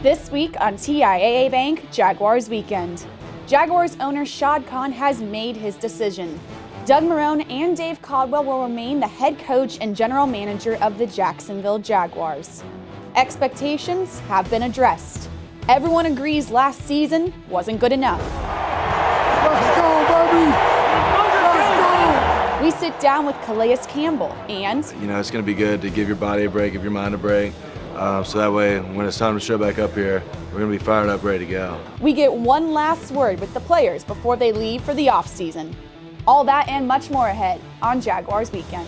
This week on TIAA Bank Jaguars Weekend, Jaguars owner Shad Khan has made his decision. Doug Marrone and Dave Caldwell will remain the head coach and general manager of the Jacksonville Jaguars. Expectations have been addressed. Everyone agrees last season wasn't good enough. Let's go, baby! Let's go! We sit down with Calais Campbell and... It's going to be good to give your body a break, give your mind a break. So that way, when it's time to show back up here, we're going to be fired up, ready to go. We get one last word with the players before they leave for the offseason. All that and much more ahead on Jaguars Weekend.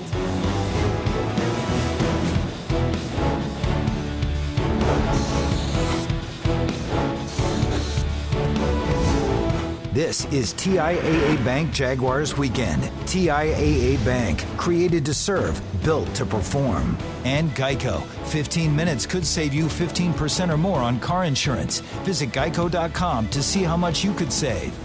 This is TIAA Bank Jaguars Weekend. TIAA Bank, created to serve, built to perform. And Geico, 15 minutes could save you 15% or more on car insurance. Visit geico.com to see how much you could save.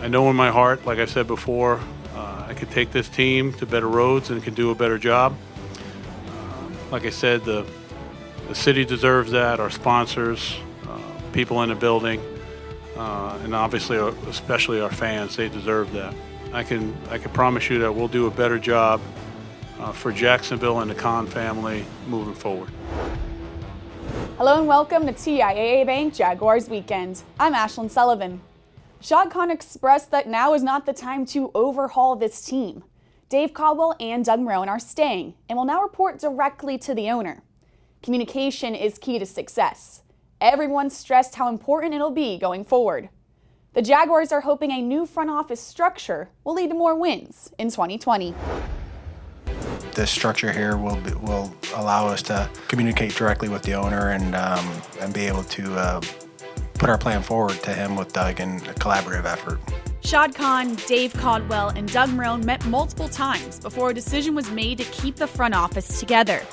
I know in my heart, like I said before, I could take this team to better roads and can do a better job. Like I said, the city deserves that, our sponsors, people in the building. And obviously, especially our fans, they deserve that. I can promise you that we'll do a better job for Jacksonville and the Khan family moving forward. Hello and welcome to TIAA Bank Jaguars Weekend. I'm Ashlyn Sullivan. Shad Khan expressed that now is not the time to overhaul this team. Dave Caldwell and Doug Marrone are staying and will now report directly to the owner. Communication is key to success. Everyone stressed how important it'll be going forward. The Jaguars are hoping a new front office structure will lead to more wins in 2020. This structure here will allow us to communicate directly with the owner and be able to put our plan forward to him with Doug in a collaborative effort. Shad Khan, Dave Caldwell, and Doug Marrone met multiple times before a decision was made to keep the front office together.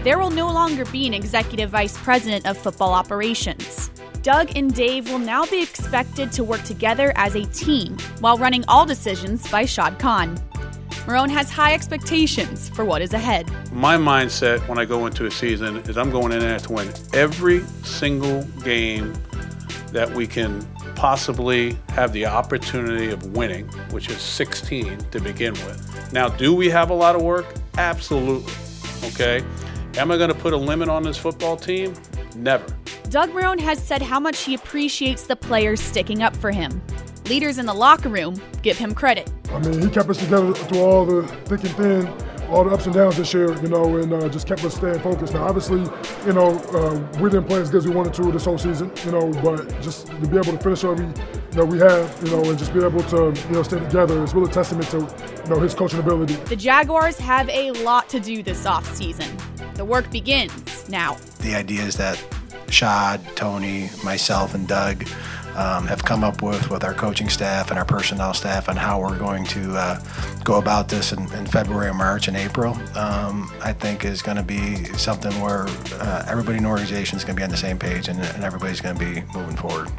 There will no longer be an executive vice president of football operations. Doug and Dave will now be expected to work together as a team while running all decisions by Shad Khan. Marrone has high expectations for what is ahead. My mindset when I go into a season is I'm going in there to win every single game that we can possibly have the opportunity of winning, which is 16 to begin with. Now, do we have a lot of work? Absolutely. Okay? Am I going to put a limit on this football team? Never. Doug Marrone has said how much he appreciates the players sticking up for him. Leaders in the locker room give him credit. I mean, he kept us together through all the thick and thin, all the ups and downs this year, and just kept us staying focused. Now, obviously, we didn't play as good as we wanted to this whole season, but just to be able to finish what we have, and just be able to, stay together is really a testament to, his coaching ability. The Jaguars have a lot to do this offseason. The work begins now. The idea is that Shad, Tony, myself, and Doug have come up with our coaching staff and our personnel staff on how we're going to go about this in February, March, and April. I think is going to be something where everybody in the organization is going to be on the same page and everybody's going to be moving forward.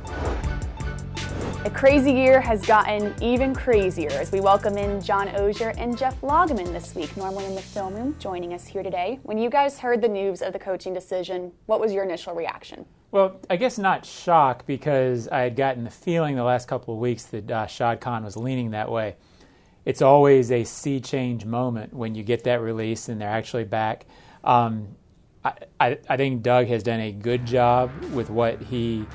A crazy year has gotten even crazier as we welcome in John Ogier and Jeff Loggeman this week, normally in the film room, joining us here today. When you guys heard the news of the coaching decision, what was your initial reaction? Well, I guess not shock, because I had gotten the feeling the last couple of weeks that Shad Khan was leaning that way. It's always a sea change moment when you get that release and they're actually back. I think Doug has done a good job with what he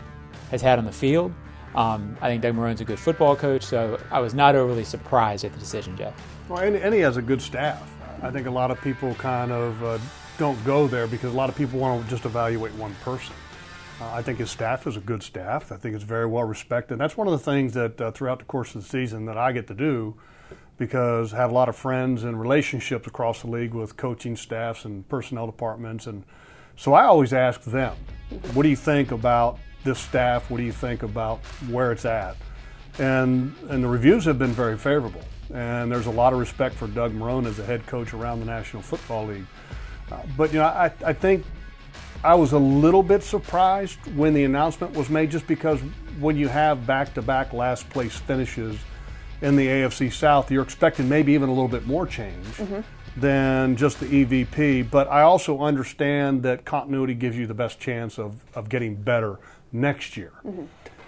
has had on the field. I think Doug Marrone's a good football coach, so I was not overly surprised at the decision, Jeff. Well, and he has a good staff. I think a lot of people kind of don't go there because a lot of people want to just evaluate one person. I think his staff is a good staff. I think it's very well respected. That's one of the things that throughout the course of the season that I get to do, because I have a lot of friends and relationships across the league with coaching staffs and personnel departments. And so I always ask them, what do you think about this staff? What do you think about where it's at? And the reviews have been very favorable. And there's a lot of respect for Doug Marrone as a head coach around the National Football League. But I think I was a little bit surprised when the announcement was made, just because when you have back-to-back last place finishes in the AFC South, you're expecting maybe even a little bit more change. Mm-hmm. than just the EVP, but I also understand that continuity gives you the best chance of getting better next year.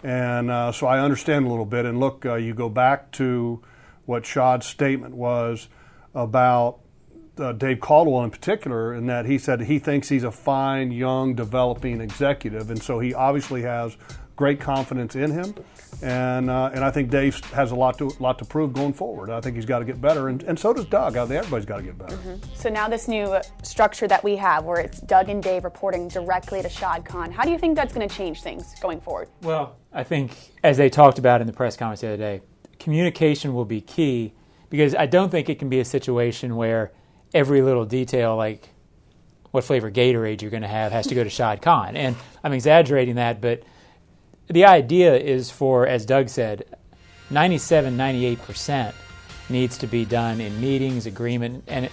And so I understand a little bit. And look, you go back to what Shad's statement was about Dave Caldwell in particular, in that he said he thinks he's a fine, young, developing executive, and so he obviously has great confidence in him. And I think Dave has a lot to prove going forward. I think he's got to get better, and so does Doug. I think everybody's got to get better. So now this new structure that we have, where it's Doug and Dave reporting directly to Shad Khan, how do you think that's going to change things going forward? Well, I think, as they talked about in the press conference the other day, communication will be key, because I don't think it can be a situation where every little detail, like what flavor Gatorade you're going to have, has to go to Shad Khan. And I'm exaggerating that, but the idea is for, as Doug said, 97-98% needs to be done in meetings, agreement, and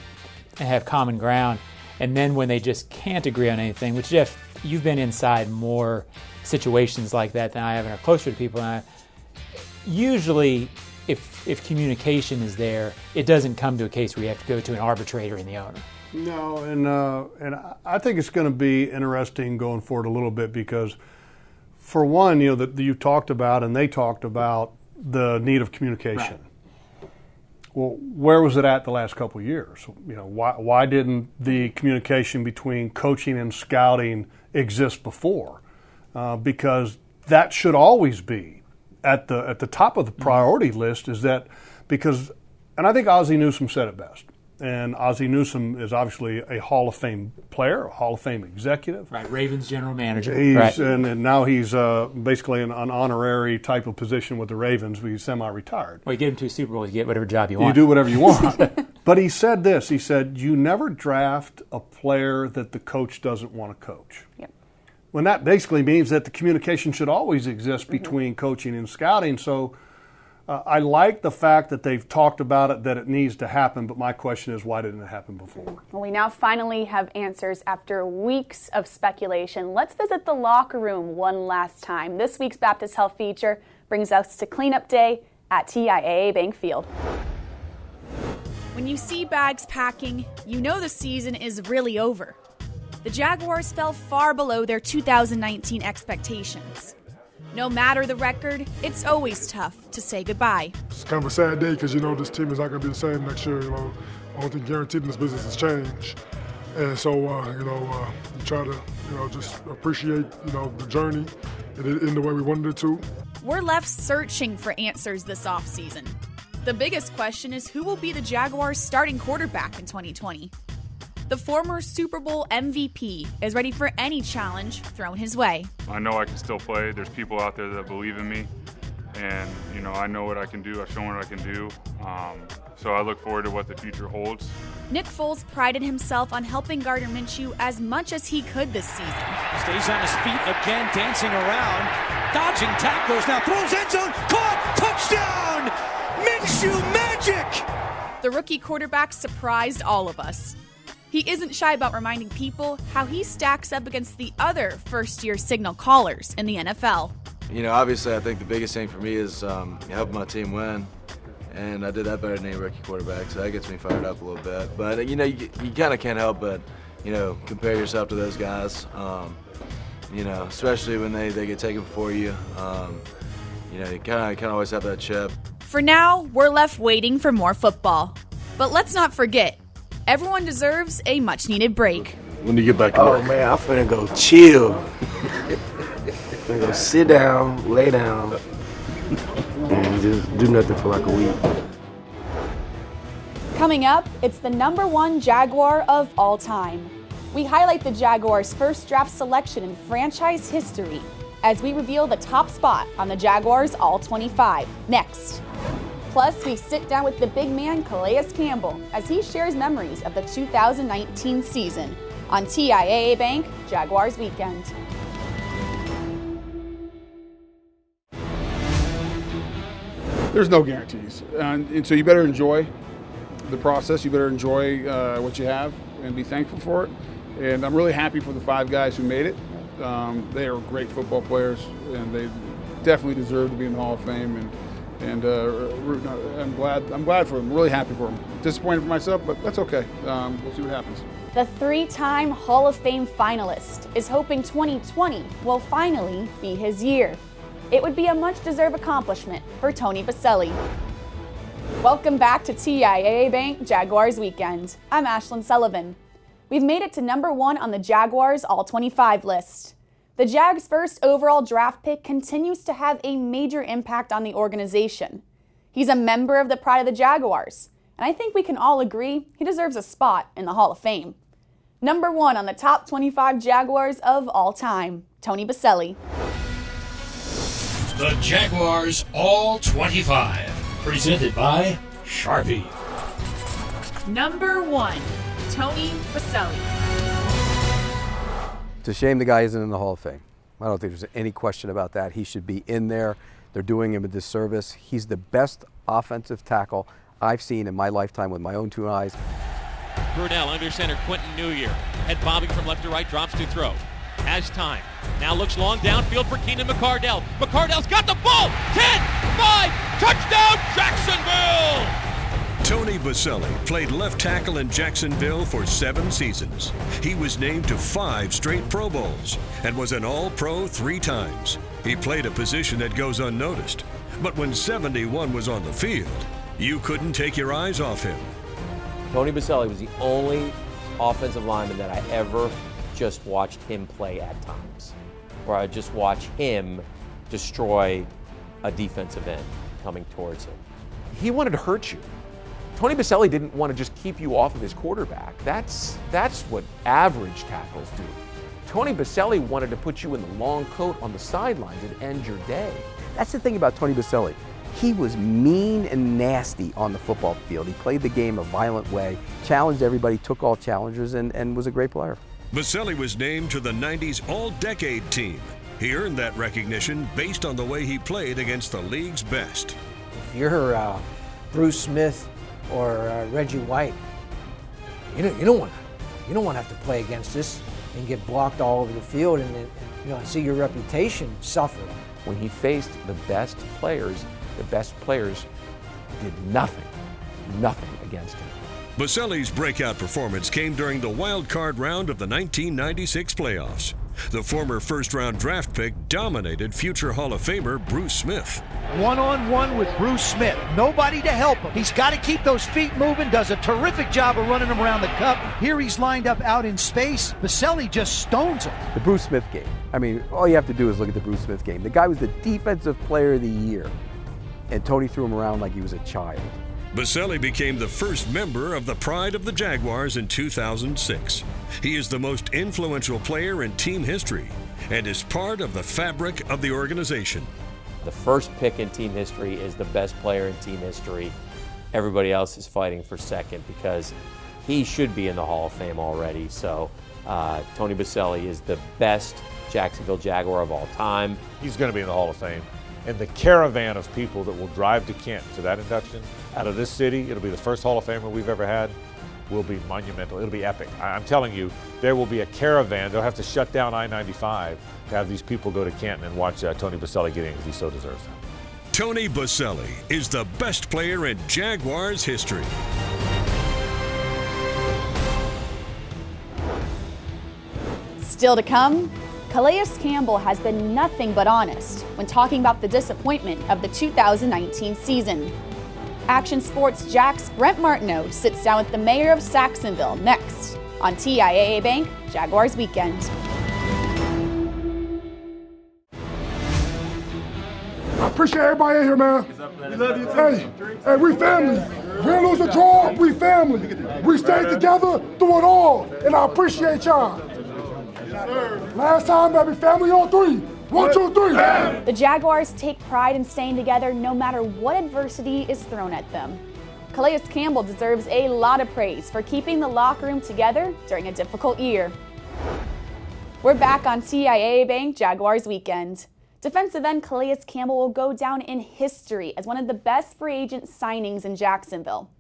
have common ground. And then when they just can't agree on anything, which, Jeff, you've been inside more situations like that than I have and are closer to people than I. Usually, if communication is there, it doesn't come to a case where you have to go to an arbitrator and the owner. No, and I think it's going to be interesting going forward a little bit, because for one, that you talked about and they talked about the need of communication. Right. Well, where was it at the last couple of years? Why didn't the communication between coaching and scouting exist before? Because that should always be at the top of the priority list. Is that because, and I think Ozzie Newsome said it best. And Ozzie Newsome is obviously a Hall of Fame player, a Hall of Fame executive. Right, Ravens general manager. Right. And now he's basically an honorary type of position with the Ravens. He's semi-retired. Well, you get him to a Super Bowl, you get whatever job you want. You do whatever you want. But he said this. He said, you never draft a player that the coach doesn't want to coach. Yep. When that basically means that the communication should always exist between coaching and scouting. So I like the fact that they've talked about it, that it needs to happen, but my question is, why didn't it happen before? Well, we now finally have answers after weeks of speculation. Let's visit the locker room one last time. This week's Baptist Health feature brings us to cleanup day at TIAA Bank Field. When you see bags packing, you know the season is really over. The Jaguars fell far below their 2019 expectations. No matter the record, it's always tough to say goodbye. It's kind of a sad day because, this team is not going to be the same next year. Only thing guaranteed in this business is change. And so, you try to, just appreciate, the journey in the way we wanted it to. We're left searching for answers this offseason. The biggest question is who will be the Jaguars' starting quarterback in 2020? The former Super Bowl MVP is ready for any challenge thrown his way. I know I can still play. There's people out there that believe in me. And, I know what I can do. I've shown what I can do. So I look forward to what the future holds. Nick Foles prided himself on helping Gardner Minshew as much as he could this season. Stays on his feet again, dancing around, dodging tackles, now throws end zone, caught, touchdown! Minshew magic! The rookie quarterback surprised all of us. He isn't shy about reminding people how he stacks up against the other first-year signal callers in the NFL. Obviously, I think the biggest thing for me is helping my team win, and I did that better than any rookie quarterback, so that gets me fired up a little bit. But, you kind of can't help but, compare yourself to those guys, especially when they get taken before you. You kind of always have that chip. For now, we're left waiting for more football. But let's not forget, everyone deserves a much-needed break. When do you get back to work? Oh, man, I'm finna go chill. I'm gonna sit down, lay down, and just do nothing for like a week. Coming up, it's the #1 Jaguar of all time. We highlight the Jaguars' first draft selection in franchise history as we reveal the top spot on the Jaguars' All-25 next. Plus, we sit down with the big man Calais Campbell as he shares memories of the 2019 season on TIAA Bank Jaguars Weekend. There's no guarantees, and so you better enjoy the process. You better enjoy what you have and be thankful for it. And I'm really happy for the 5 guys who made it. They are great football players, and they definitely deserve to be in the Hall of Fame. And I'm glad for him. Really happy for him. Disappointed for myself, but that's okay. We'll see what happens. The three-time Hall of Fame finalist is hoping 2020 will finally be his year. It would be a much-deserved accomplishment for Tony Boselli. Welcome back to TIAA Bank Jaguars Weekend. I'm Ashlyn Sullivan. We've made it to number 1 on the Jaguars All-25 list. The Jags' first overall draft pick continues to have a major impact on the organization. He's a member of the Pride of the Jaguars, and I think we can all agree he deserves a spot in the Hall of Fame. Number 1 on the top 25 Jaguars of all time, Tony Boselli. The Jaguars All-25, presented by Sharpie. Number 1, Tony Boselli. It's a shame the guy isn't in the Hall of Fame. I don't think there's any question about that. He should be in there. They're doing him a disservice. He's the best offensive tackle I've seen in my lifetime with my own 2 eyes. Brunell under center, Quentin Newyear. Head bobbing from left to right, drops to throw. Has time. Now looks long downfield for Keenan McCardell. McCardell's got the ball! 10, 5, touchdown Jacksonville! Tony Boselli played left tackle in Jacksonville for 7 seasons. He was named to 5 straight Pro Bowls and was an All-Pro 3 times. He played a position that goes unnoticed. But when 71 was on the field, you couldn't take your eyes off him. Tony Boselli was the only offensive lineman that I ever just watched him play at times, where I just watch him destroy a defensive end coming towards him. He wanted to hurt you. Tony Boselli didn't want to just keep you off of his quarterback. That's what average tackles do. Tony Boselli wanted to put you in the long coat on the sidelines and end your day. That's the thing about Tony Boselli. He was mean and nasty on the football field. He played the game a violent way, challenged everybody, took all challengers, and was a great player. Boselli was named to the 90s All-Decade team. He earned that recognition based on the way he played against the league's best. If you're Bruce Smith or Reggie White, you don't want to have to play against this and get blocked all over the field and see your reputation suffer. When he faced the best players did nothing against him. Boselli's breakout performance came during the wild card round of the 1996 playoffs. The former first-round draft pick dominated future Hall of Famer Bruce Smith. One-on-one with Bruce Smith. Nobody to help him. He's got to keep those feet moving, does a terrific job of running him around the cup. Here he's lined up out in space. Boselli just stones him. The Bruce Smith game. I mean, all you have to do is look at the Bruce Smith game. The guy was the defensive player of the year, and Tony threw him around like he was a child. Boselli became the first member of the Pride of the Jaguars in 2006. He is the most influential player in team history and is part of the fabric of the organization. The first pick in team history is the best player in team history. Everybody else is fighting for second because he should be in the Hall of Fame already. So Tony Boselli is the best Jacksonville Jaguar of all time. He's going to be in the Hall of Fame. And the caravan of people that will drive to Canton to that induction out of this city, it'll be the first Hall of Famer we've ever had, will be monumental. It'll be epic. I'm telling you, there will be a caravan. They'll have to shut down I-95 to have these people go to Canton and watch Tony Boselli get in because he so deserves it. Tony Boselli is the best player in Jaguars history. Still to come, Calais Campbell has been nothing but honest when talking about the disappointment of the 2019 season. Action Sports Jack's Brent Marrone sits down with the mayor of Saxonville next on TIAA Bank Jaguars Weekend. I appreciate everybody in here, man. We love you too. Hey, we family. Win, lose, or draw, we family. We stay together through it all, and I appreciate y'all. Last time, baby, family on 3. 1, 2, 3. The Jaguars take pride in staying together no matter what adversity is thrown at them. Calais Campbell deserves a lot of praise for keeping the locker room together during a difficult year. We're back on TIAA Bank Jaguars Weekend. Defensive end Calais Campbell will go down in history as one of the best free agent signings in Jacksonville.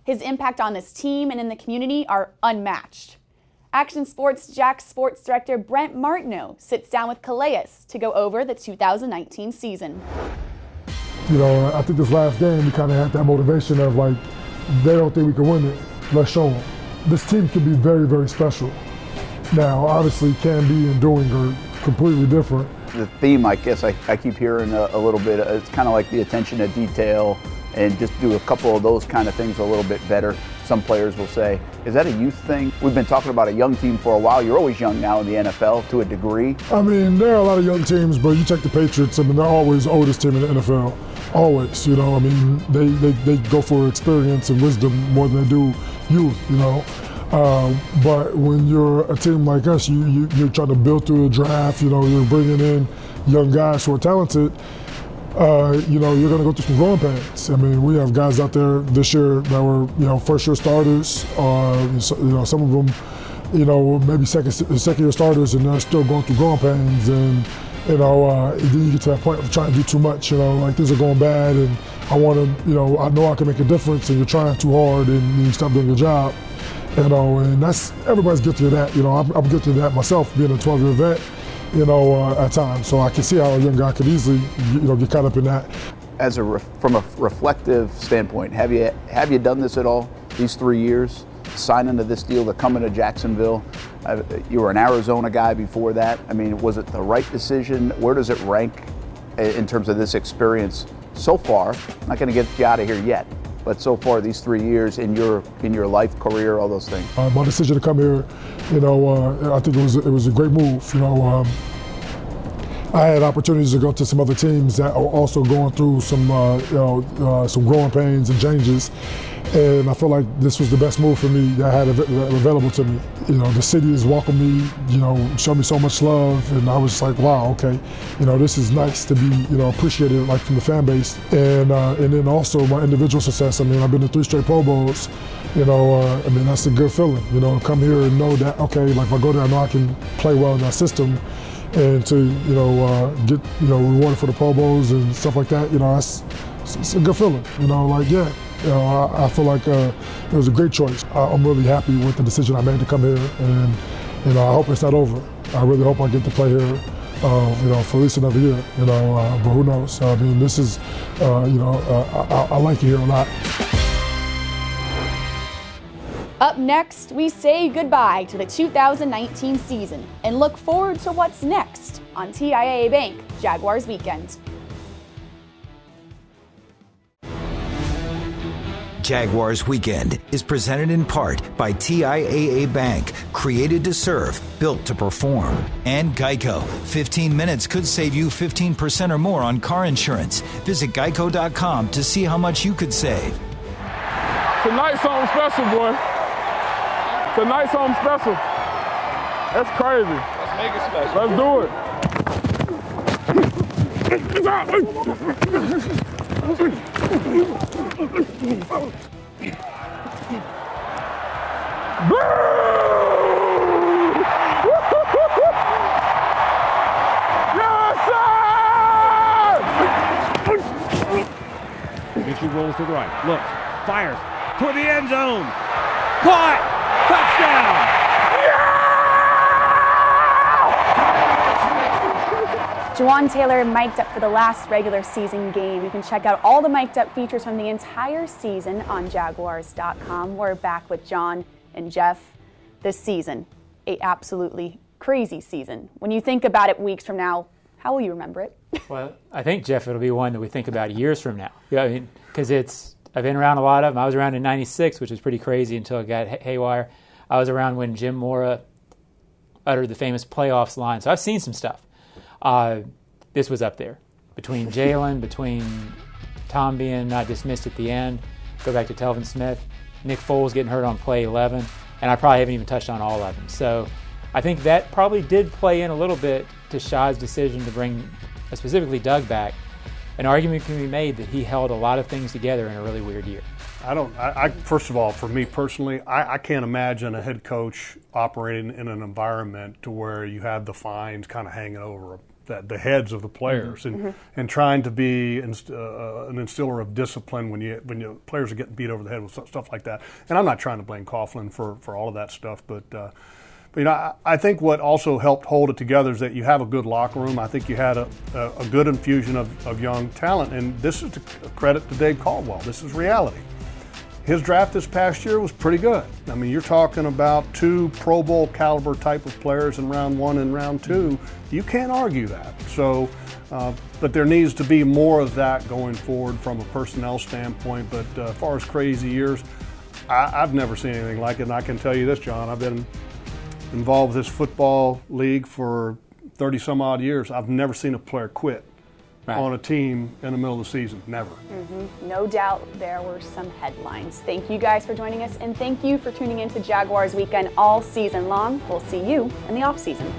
His impact on this team and in the community are unmatched. Action Sports Jack's sports director Brent Marrone sits down with Calais to go over the 2019 season. You know, I think this last game we kind of had that motivation of like, they don't think we can win it. Let's show them. This team can be very, very special. Now, obviously, can be and doing are completely different. The theme, I guess, I keep hearing a little bit. It's kind of like the attention to detail, and just do a couple of those kind of things a little bit better. Some players will say, is that a youth thing? We've been talking about a young team for a while. You're always young now in the NFL to a degree. I mean, there are a lot of young teams, but you take the Patriots, I mean, they're always the oldest team in the NFL. Always, you know, I mean, they go for experience and wisdom more than they do youth, you know. But when you're a team like us, you're trying to build through the draft, you know, you're bringing in young guys who are talented. You know, you're going to go through some growing pains. I mean, we have guys out there this year that were, you know, first-year starters, you know, some of them, you know, maybe second-year starters, and they're still going through growing pains. And, you know, then you get to that point of trying to do too much, you know, like things are going bad, and I want to, you know I can make a difference, and you're trying too hard, and you stop doing your job. You know, and everybody's guilty of that. You know, I'm guilty of that myself, being a 12-year vet, you know, at times. So I can see how a young guy could easily, you know, get caught up in that. As from a reflective standpoint, have you done this at all these 3 years? Sign into this deal to come into Jacksonville. You were an Arizona guy before that. I mean, was it the right decision? Where does it rank in terms of this experience so far? I'm not going to get you out of here yet, but so far these 3 years in your life, career, all those things. My decision to come here, you know, I think it was a great move. You know, I had opportunities to go to some other teams that are also going through some, some growing pains and changes, and I feel like this was the best move for me that I had available to me. You know, the city has welcomed me, you know, showed me so much love, and I was just like, wow, okay, you know, this is nice to be, you know, appreciated like from the fan base, and then also my individual success. I mean, I've been to 3 straight Pro Bowls. You know, I mean, that's a good feeling. You know, come here and know that, okay, like if I go there, I know I can play well in that system. And to, you know, get, you know, rewarded for the Pro Bowls and stuff like that, you know, it's a good feeling. You know, like, yeah, you know, I feel like it was a great choice. I'm really happy with the decision I made to come here, and, you know, I hope it's not over. I really hope I get to play here, you know, for at least another year, you know, but who knows? I mean, this is, you know, I like it here a lot. Up next, we say goodbye to the 2019 season and look forward to what's next on TIAA Bank Jaguars Weekend. Jaguars Weekend is presented in part by TIAA Bank, created to serve, built to perform, and Geico. 15 minutes could save you 15% or more on car insurance. Visit geico.com to see how much you could save. Tonight's something special, boy. Tonight's something special. That's crazy. Let's make it special. Let's do it. Mitchell rolls to the right, looks, fires, toward the end zone. Caught! Touchdown! Juwan Taylor mic'd up for the last regular season game. You can check out all the mic'd up features from the entire season on Jaguars.com. We're back with John and Jeff this season. A absolutely crazy season. When you think about it weeks from now, how will you remember it? Well, I think, Jeff, it'll be one that we think about years from now. Yeah, I mean, because I've been around a lot of them. I was around in '96, which was pretty crazy until it got haywire. I was around when Jim Mora uttered the famous playoffs line. So I've seen some stuff. This was up there. Between Jalen, between Tom being not dismissed at the end, go back to Telvin Smith, Nick Foles getting hurt on play 11, and I probably haven't even touched on all of them. So I think that probably did play in a little bit to Shad's decision to bring specifically Doug back. An argument can be made that he held a lot of things together in a really weird year. First of all, for me personally, I can't imagine a head coach operating in an environment to where you have the fines kind of hanging over the heads of the players, and trying to be an instiller of discipline when players are getting beat over the head with stuff like that. And I'm not trying to blame Coughlin for all of that stuff, but I think what also helped hold it together is that you have a good locker room. I think you had a good infusion of young talent, and this is a credit to Dave Caldwell. This is reality. His draft this past year was pretty good. I mean, you're talking about 2 Pro Bowl caliber type of players in round 1 and round 2. You can't argue that. So, but there needs to be more of that going forward from a personnel standpoint. But as far as crazy years, I've never seen anything like it. And I can tell you this, John, I've been involved with this football league for 30 some odd years. I've never seen a player quit on a team in the middle of the season. Never. No doubt there were some headlines. Thank you guys for joining us, and thank you for tuning in to Jaguars Weekend all season long. We'll see you in the offseason.